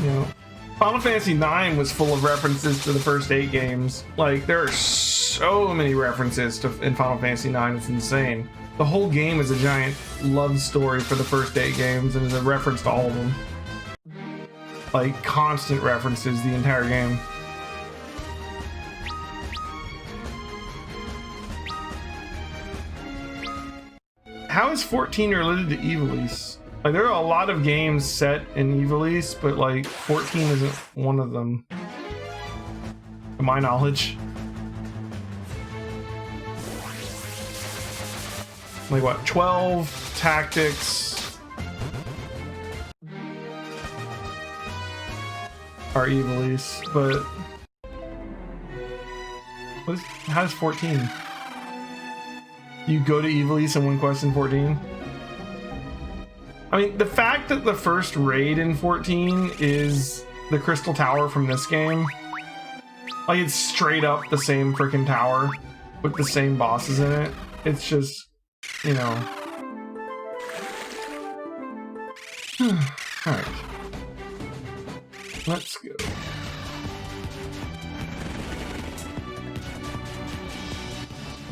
you know, Final Fantasy IX was full of references to the first 8 games. Like, there are so many references in Final Fantasy IX, it's insane. The whole game is a giant love story for the first 8 games and is a reference to all of them. Like, constant references the entire game. How is 14 related to Ivalice? Like, there are a lot of games set in Ivalice, but like 14 isn't one of them, to my knowledge. Like what? 12 tactics are Ivalice, but how's 14? You go to Ivalice and win quests in 14? I mean, the fact that the first raid in 14 is the Crystal Tower from this game, like, it's straight up the same freaking tower with the same bosses in it. It's just, you know. Alright. Let's go.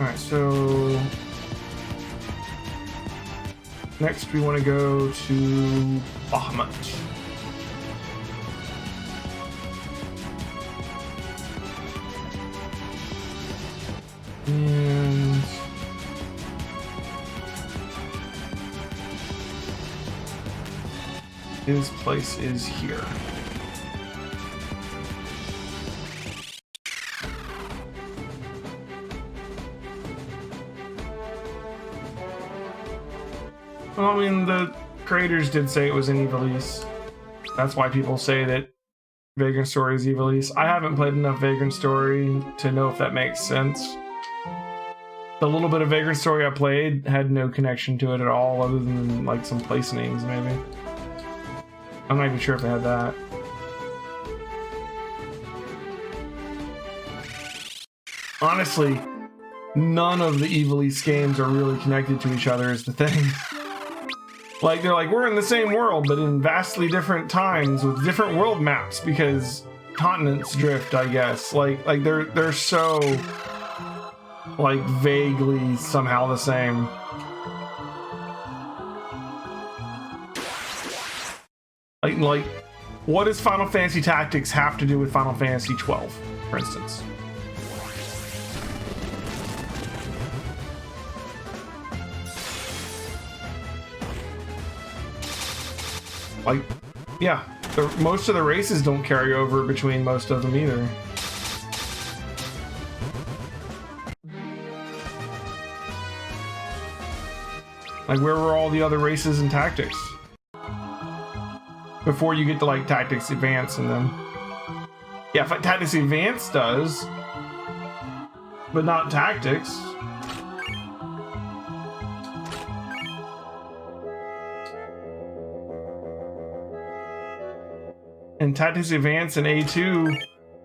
Alright, so next we want to go to Bahamut. And his place is here. Well, I mean, the creators did say it was in Ivalice. That's why people say that Vagrant Story is Ivalice. I haven't played enough Vagrant Story to know if that makes sense. The little bit of Vagrant Story I played had no connection to it at all, other than like some place names, maybe. I'm not even sure if they had that. Honestly, none of the Ivalice games are really connected to each other, is the thing. Like, they're like, we're in the same world, but in vastly different times with different world maps because continents drift, I guess. Like they're so, like, vaguely somehow the same. Like, what does Final Fantasy Tactics have to do with Final Fantasy 12, for instance? Like, yeah, most of the races don't carry over between most of them either. Like, where were all the other races in Tactics? Before you get to, like, Tactics Advance and then... Yeah, Tactics Advance does, but not Tactics. And Tactics Advance and A2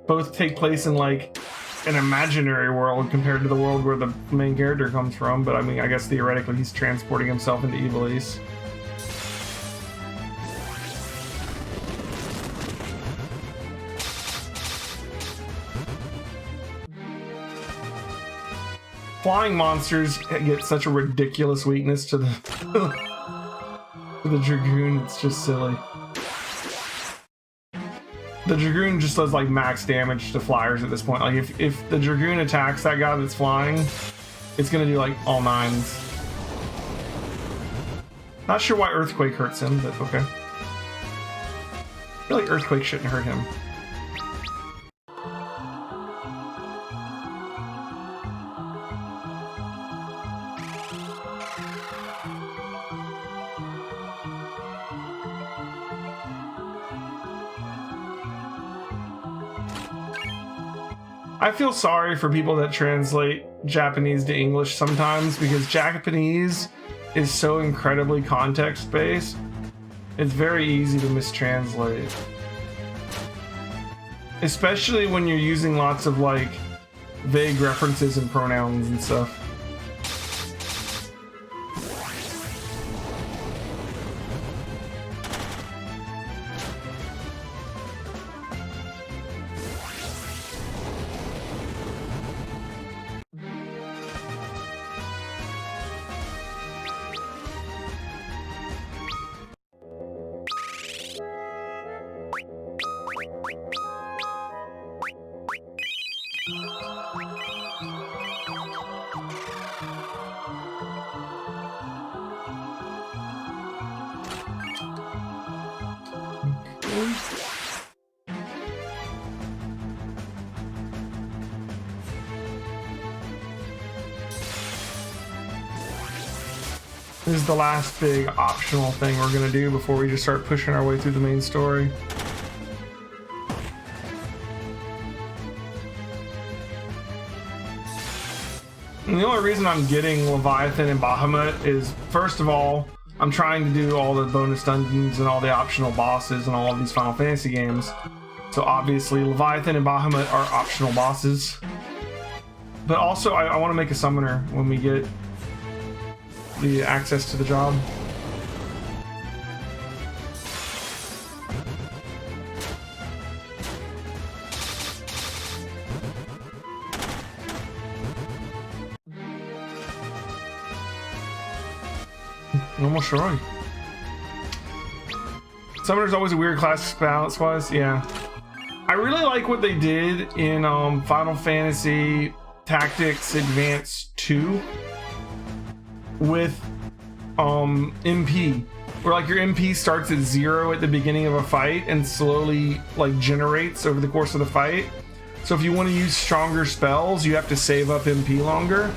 both take place in, like, an imaginary world compared to the world where the main character comes from, but I mean, I guess theoretically he's transporting himself into Ivalice. Flying monsters get such a ridiculous weakness to the to the Dragoon, it's just silly. The Dragoon just does like max damage to flyers at this point. Like if the Dragoon attacks that guy that's flying, it's gonna do like all 9s. Not sure why Earthquake hurts him, but okay. I feel like Earthquake shouldn't hurt him. I feel sorry for people that translate Japanese to English sometimes, because Japanese is so incredibly context-based. It's very easy to mistranslate. Especially when you're using lots of like vague references and pronouns and stuff. actually. This is the last big optional thing we're gonna do before we just start pushing our way through the main story. And the only reason I'm getting Leviathan and Bahamut is, first of all, I'm trying to do all the bonus dungeons and all the optional bosses in all of these Final Fantasy games. So obviously Leviathan and Bahamut are optional bosses. But also I want to make a summoner when we get the access to the job. Almost right. Summoner's always a weird class balance wise, yeah. I really like what they did in Final Fantasy Tactics Advance 2 with MP, where like your MP starts at 0 at the beginning of a fight and slowly like generates over the course of the fight. So if you want to use stronger spells, you have to save up MP longer.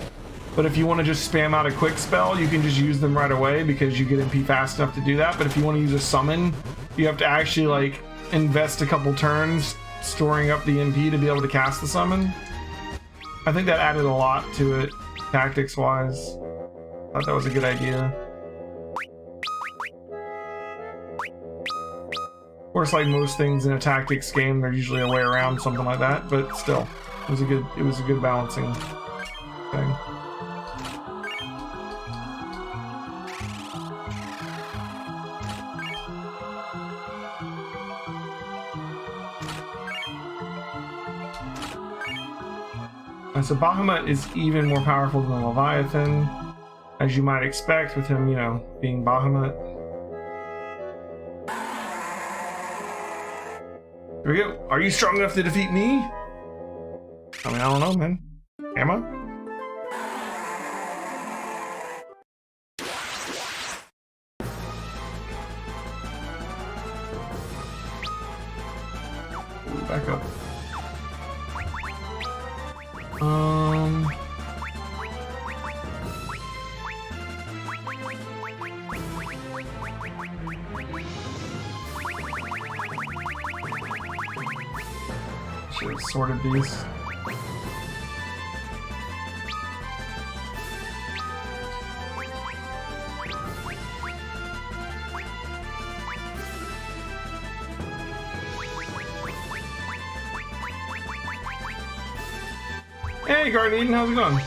But if you want to just spam out a quick spell, you can just use them right away because you get MP fast enough to do that. But if you want to use a summon, you have to actually like invest a couple turns storing up the MP to be able to cast the summon. I think that added a lot to it, tactics wise. I thought that was a good idea. Of course, like most things in a tactics game, there's usually a way around something like that, but still, it was a good balancing thing. And so Bahamut is even more powerful than Leviathan, as you might expect with him, you know, being Bahamut. Here we go. Are you strong enough to defeat me? I mean, I don't know, man. Am I? Ooh, back up. Should have sorted these. Hey, Garden Eden, how's it going?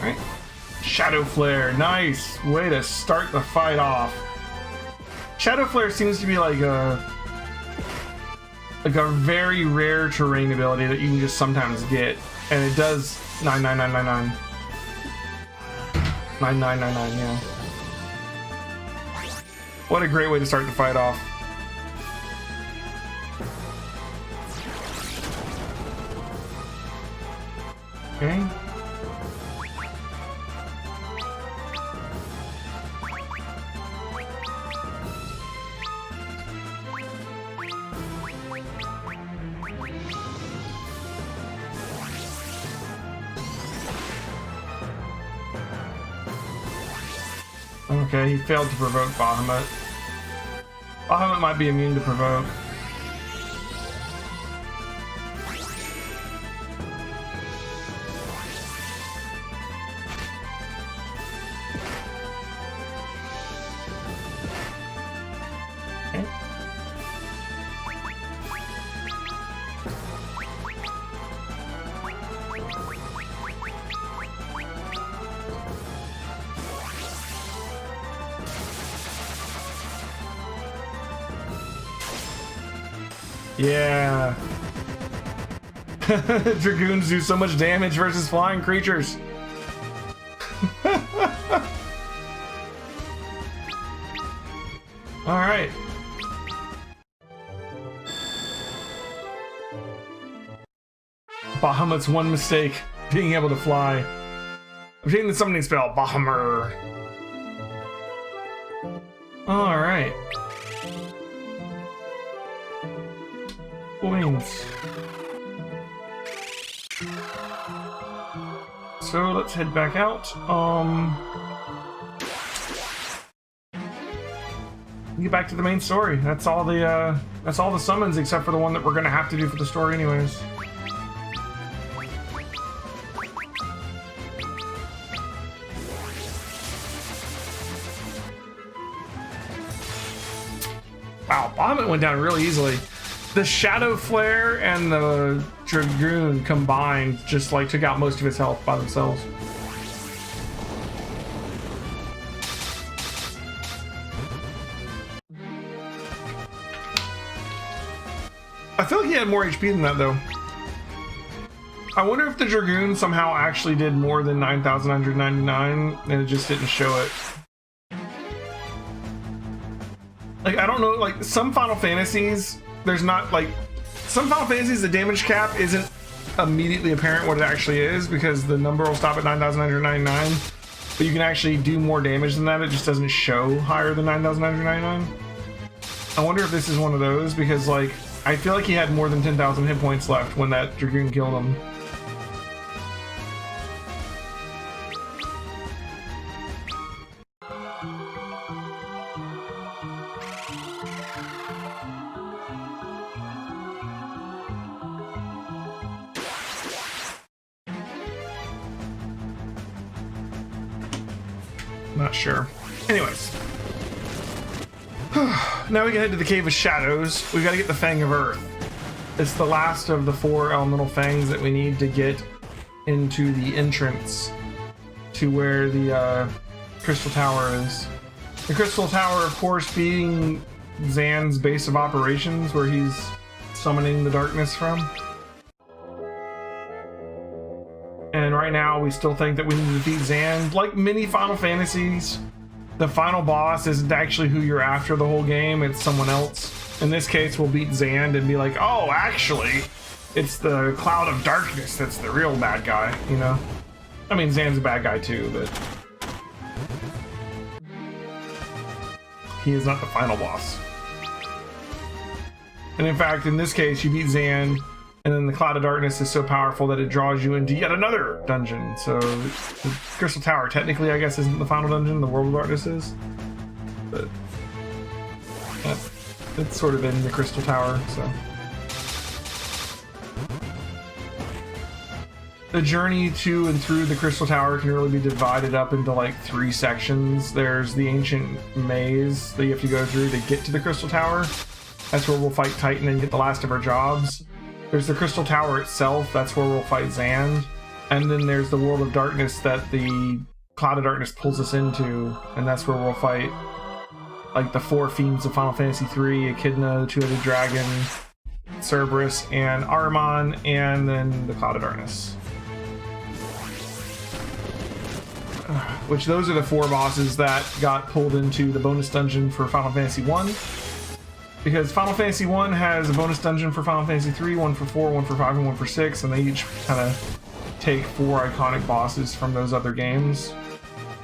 Right. Shadow Flare, nice way to start the fight off. Shadow Flare seems to be like a very rare terrain ability that you can just sometimes get, and it does 99999. 9999, yeah. What a great way to start the fight off. Okay. Okay, he failed to provoke Bahamut. Bahamut might be immune to provoke. Okay. Yeah. Dragoons do so much damage versus flying creatures. All right. Bahamut's one mistake, being able to fly. Obtain the summoning spell, Bahamur. All right. Points. So let's head back out. Get back to the main story. That's all the summons except for the one that we're gonna have to do for the story anyways. Wow, Bahamut went down really easily. The Shadow Flare and the Dragoon combined just like took out most of his health by themselves. I feel like he had more HP than that though. I wonder if the Dragoon somehow actually did more than 9,999 and it just didn't show it. Like, I don't know, like some Final Fantasies, there's not like, some Final Fantasies, the damage cap isn't immediately apparent what it actually is because the number will stop at 9,999, but you can actually do more damage than that, it just doesn't show higher than 9,999. I wonder if this is one of those because like, I feel like he had more than 10,000 hit points left when that Dragoon killed him. Not sure. Anyways. Now we can head to the Cave of Shadows. We gotta get the Fang of Earth. It's the last of the 4 elemental fangs that we need to get into the entrance to where the Crystal Tower is. The Crystal Tower, of course, being Zan's base of operations, where he's summoning the darkness from. And right now, we still think that we need to defeat Zan. Like many Final Fantasies, the final boss isn't actually who you're after the whole game, it's someone else. In this case, we'll beat Zan and be like, oh, actually, it's the Cloud of Darkness that's the real bad guy, you know? I mean, Zan's a bad guy too, but he is not the final boss. And in fact, in this case, you beat Zan, and then the Cloud of Darkness is so powerful that it draws you into yet another dungeon. So the Crystal Tower, technically, I guess, isn't the final dungeon, the World of Darkness is. But it's sort of in the Crystal Tower, so. The journey to and through the Crystal Tower can really be divided up into like 3 sections. There's the ancient maze that you have to go through to get to the Crystal Tower. That's where we'll fight Titan and get the last of our jobs. There's the Crystal Tower itself, that's where we'll fight Zan. And then there's the World of Darkness that the Cloud of Darkness pulls us into, and that's where we'll fight like the 4 fiends of Final Fantasy III, Echidna, the Two-Headed Dragon, Cerberus, and Ahriman, and then the Cloud of Darkness. Which those are the 4 bosses that got pulled into the bonus dungeon for Final Fantasy I. Because Final Fantasy I has a bonus dungeon for Final Fantasy III, one for 4, one for 5, and one for 6, and they each kind of take 4 iconic bosses from those other games.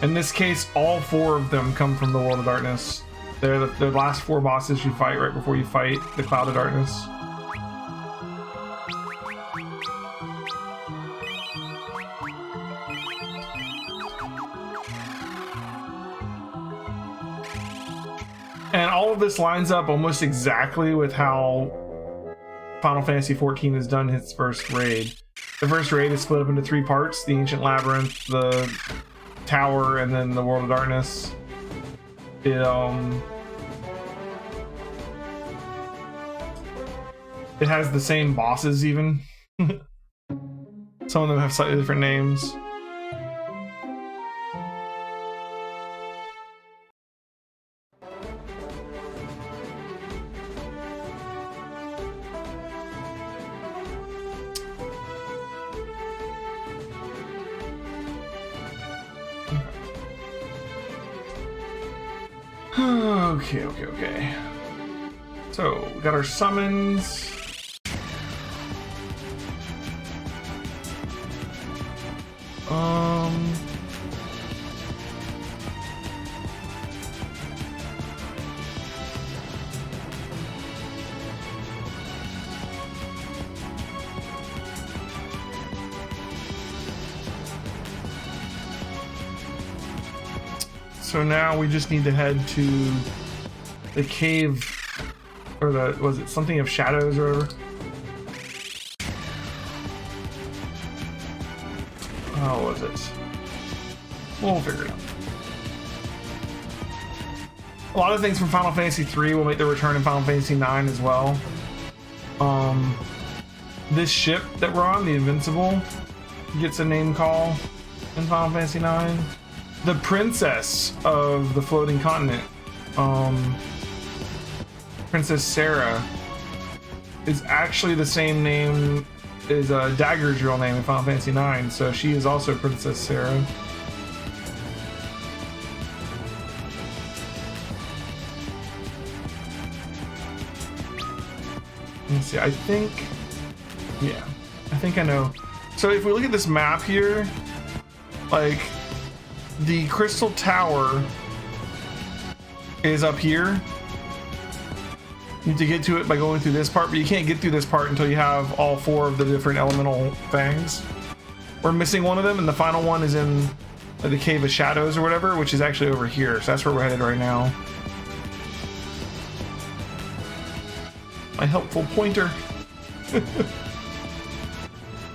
In this case, all 4 of them come from the World of Darkness. They're the last 4 bosses you fight right before you fight the Cloud of Darkness. And all of this lines up almost exactly with how Final Fantasy XIV has done its first raid. The first raid is split up into 3 parts: the Ancient Labyrinth, the Tower, and then the World of Darkness. It has the same bosses even. Some of them have slightly different names. Okay. So, we got our summons. So now we just need to head to the cave, or was it something of shadows or whatever? How was it? We'll figure it out. A lot of things from Final Fantasy 3 will make their return in Final Fantasy 9 as well. This ship that we're on, the Invincible, gets a name call in Final Fantasy 9. The princess of the floating continent, Princess Sarah, is actually the same name as Dagger's real name in Final Fantasy 9, so she is also Princess Sarah. Let me see, I think I know. So if we look at this map here, like, the crystal tower is up here. You need to get to it by going through this part, but you can't get through this part until you have all 4 of the different elemental fangs. We're missing one of them, and the final one is in the Cave of Shadows or whatever, which is actually over here, so that's where we're headed right now. My helpful pointer.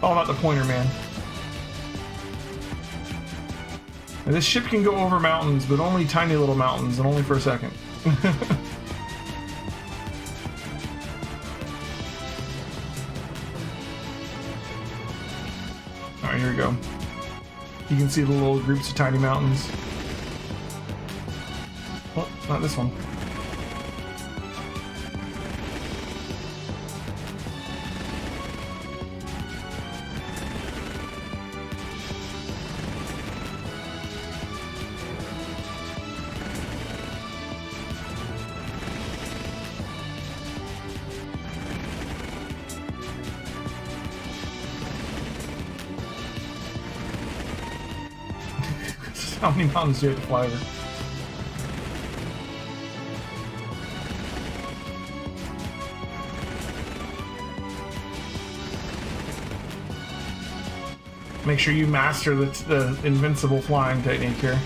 All about the pointer, man. And this ship can go over mountains, but only tiny little mountains, and only for a second. Alright, here we go. You can see the little groups of tiny mountains. Oh, not this one. How many mountains do you have to fly over? Make sure you master the invincible flying technique here.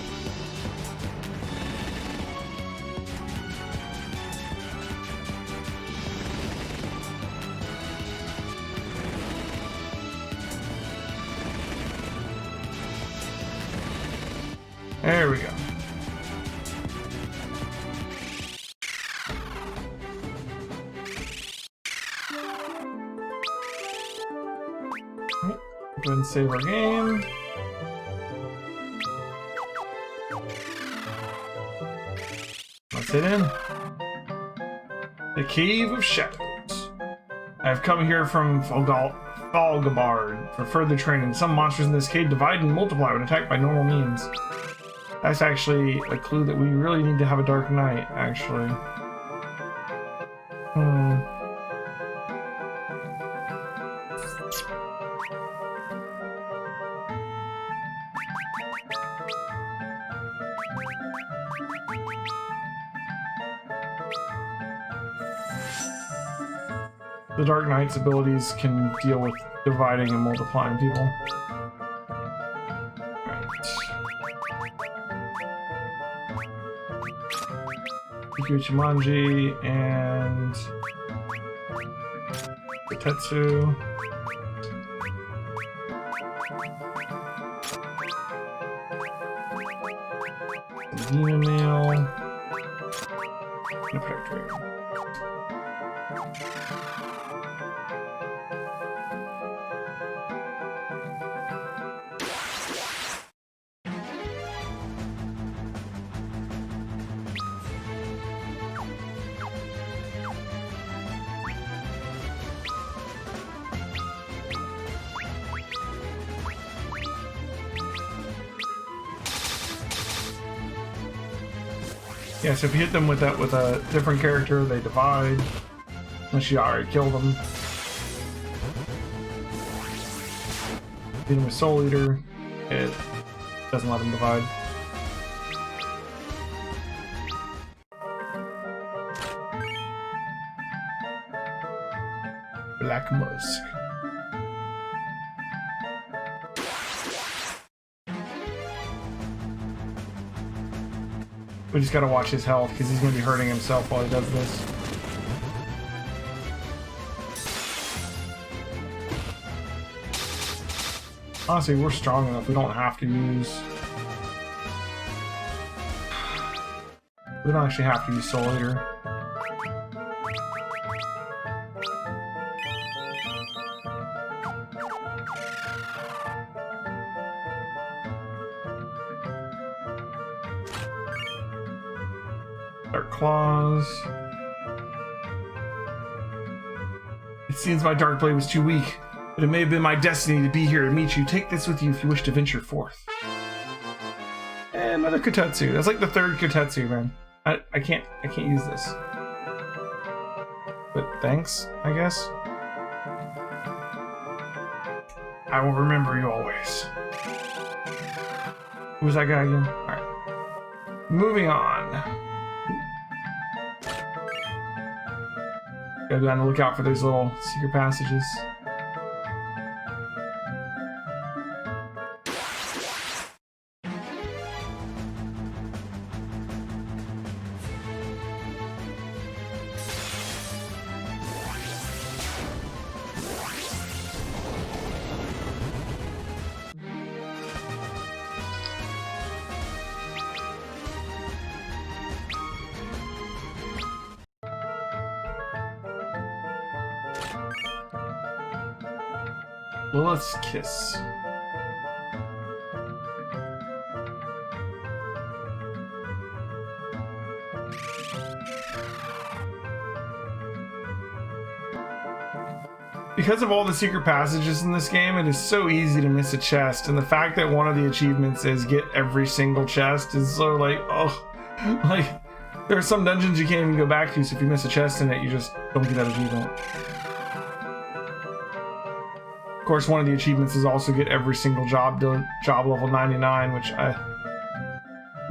There we go. Right. Go ahead and save our game. Let's head in. The Cave of Shadows. I've come here from Falgabard for further training. Some monsters in this cave divide and multiply when attacked by normal means. That's actually a clue that we really need to have a dark night, actually. The Dark Knight's abilities can deal with dividing and multiplying people. Chimanji and Tetsu. Demon Mail. And a Factory. Yeah, so if you hit them with that with a different character, they divide. Unless you already killed them. Hit them with Soul Eater, it doesn't let them divide. Black Musk. We just gotta watch his health because he's gonna be hurting himself while he does this. Honestly, we're strong enough. We don't have to use. We don't actually have to use Soul Eater. Dark Claws. It seems my Dark Blade was too weak, but it may have been my destiny to be here to meet you. Take this with you if you wish to venture forth. And another Kotetsu. That's like the third Kotetsu, man. I can't use this. But thanks, I guess. I will remember you always. Who's that guy again? Alright. Moving on. Gotta be on the lookout for those little secret passages. Lilith's Kiss. Because of all the secret passages in this game, it is so easy to miss a chest, and the fact that one of the achievements is get every single chest is so like, oh, like, there are some dungeons you can't even go back to, so if you miss a chest in it, you just don't get that achievement. Of course, one of the achievements is also get every single job level 99, which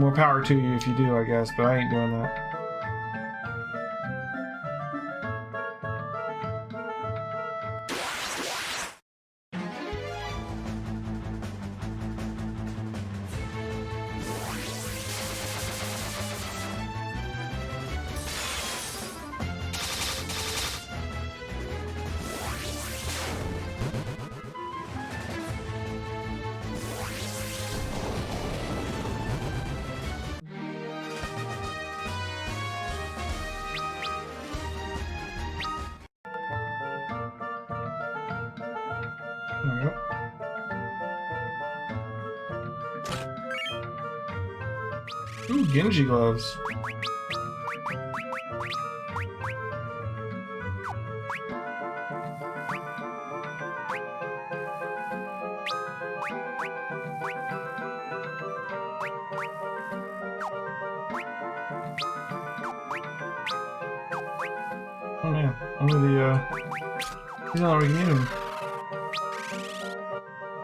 more power to you if you do, I guess, but I ain't doing that. There we go. Ooh, Genji gloves. Oh man, only the he's not we can use him.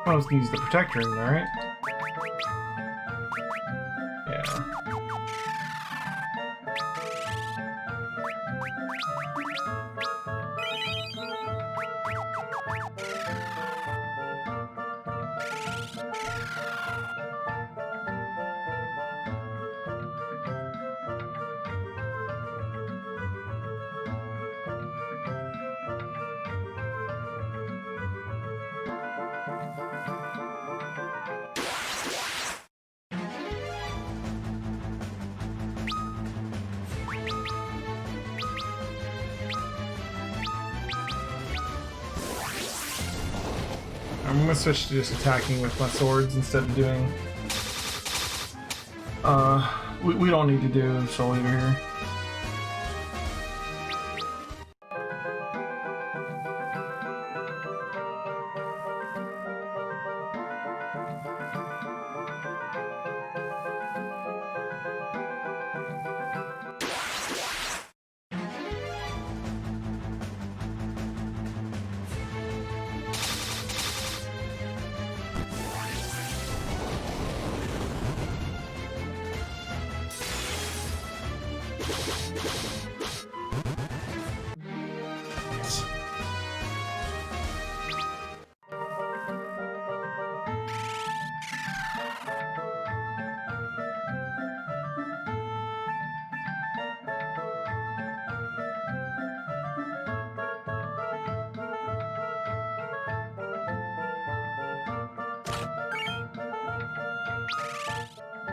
I was gonna use the protector ring, alright? Yeah. I'm gonna switch to just attacking with my swords instead of doing... we don't need to do Soul Eater here.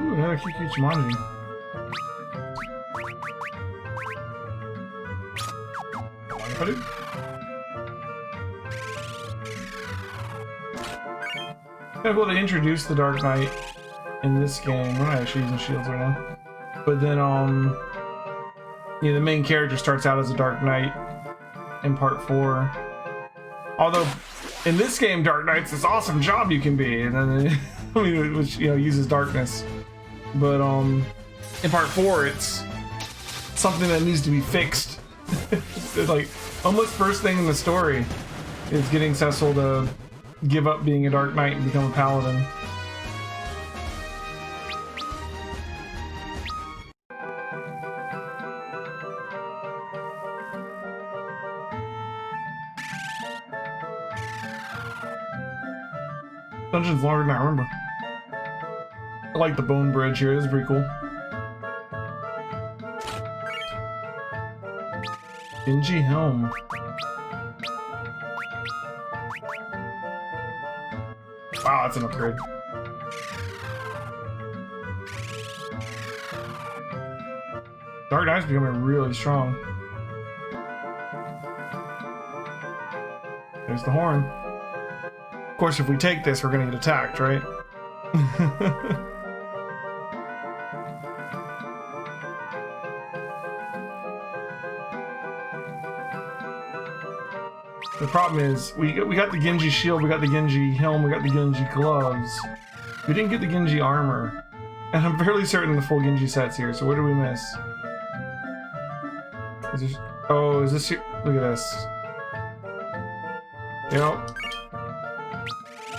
Ooh, another Kiki Jumanji. Put it. Kind of cool they introduced the Dark Knight in this game. We're not actually using shields right now. But then, yeah, the main character starts out as a Dark Knight in part 4. Although, in this game, Dark Knight's this awesome job you can be, and then, I mean, which, you know, uses darkness. But, in part 4, it's something that needs to be fixed. It's like, almost first thing in the story is getting Cecil to give up being a Dark Knight and become a Paladin. Dungeon's longer than I remember. I like the bone bridge here, this is pretty cool. Dingy helm. Wow, that's an upgrade. Dark Knight's becoming really strong. There's the horn. Of course, if we take this, we're gonna get attacked, right? The problem is, we got the Genji shield, we got the Genji helm, we got the Genji gloves. We didn't get the Genji armor. And I'm fairly certain the full Genji set's here, so what did we miss? Is this, oh, is this here? Look at this. Yep.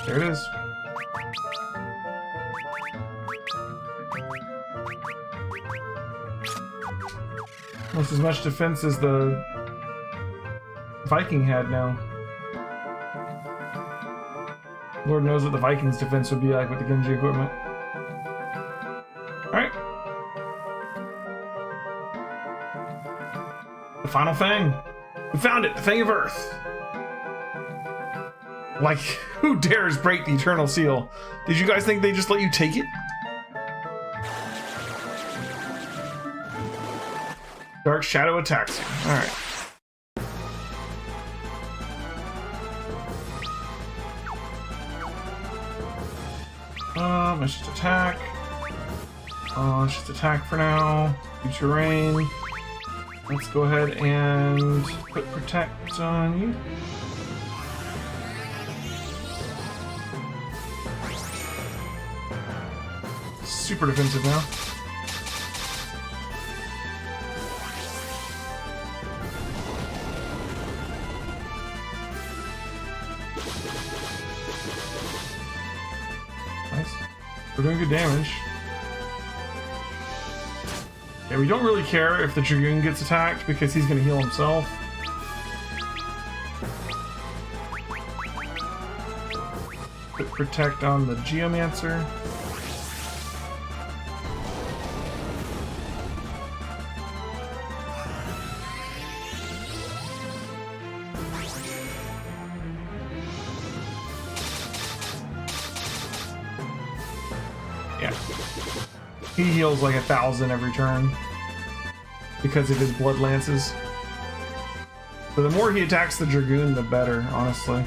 There it is. Almost as much defense as the Viking had now. Lord knows what the Vikings' defense would be like with the Genji equipment. Alright. The final Fang. We found it! The Fang of Earth! Like, who dares break the Eternal Seal? Did you guys think they just let you take it? Dark Shadow attacks you. Alright. Let's just attack. Let's just attack for now. Future rain. Let's go ahead and put protect on you. Super defensive now. Nice. We're doing good damage. Yeah, we don't really care if the Dragoon gets attacked because he's going to heal himself. Put protect on the Geomancer. Yeah. He heals like 1,000 every turn because of his blood lances. So the more he attacks the Dragoon, the better, honestly.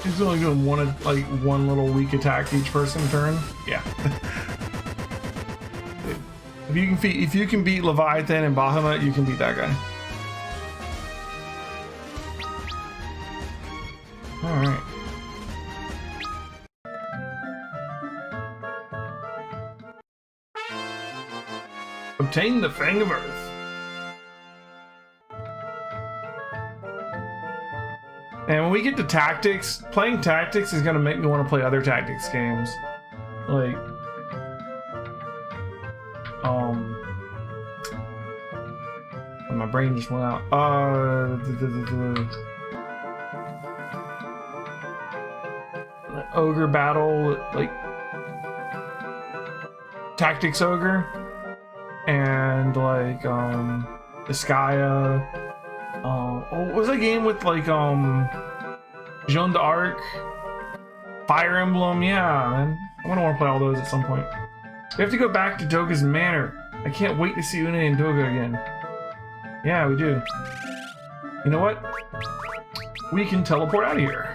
He's only doing one little weak attack each person turn. Yeah. If you can beat Leviathan and Bahamut, you can beat that guy. All right. Obtain the Fang of Earth. And when we get to tactics, playing tactics is going to make me want to play other tactics games. Like, And my brain just went out. Ogre battle, like Tactics Ogre, and like Iskaya. What was that game with like Jeanne d'Arc, Fire Emblem? Yeah, man. I want to play all those at some point. We have to go back to Doga's Manor. I can't wait to see Une and Doga again. Yeah, we do. You know what? We can teleport out of here.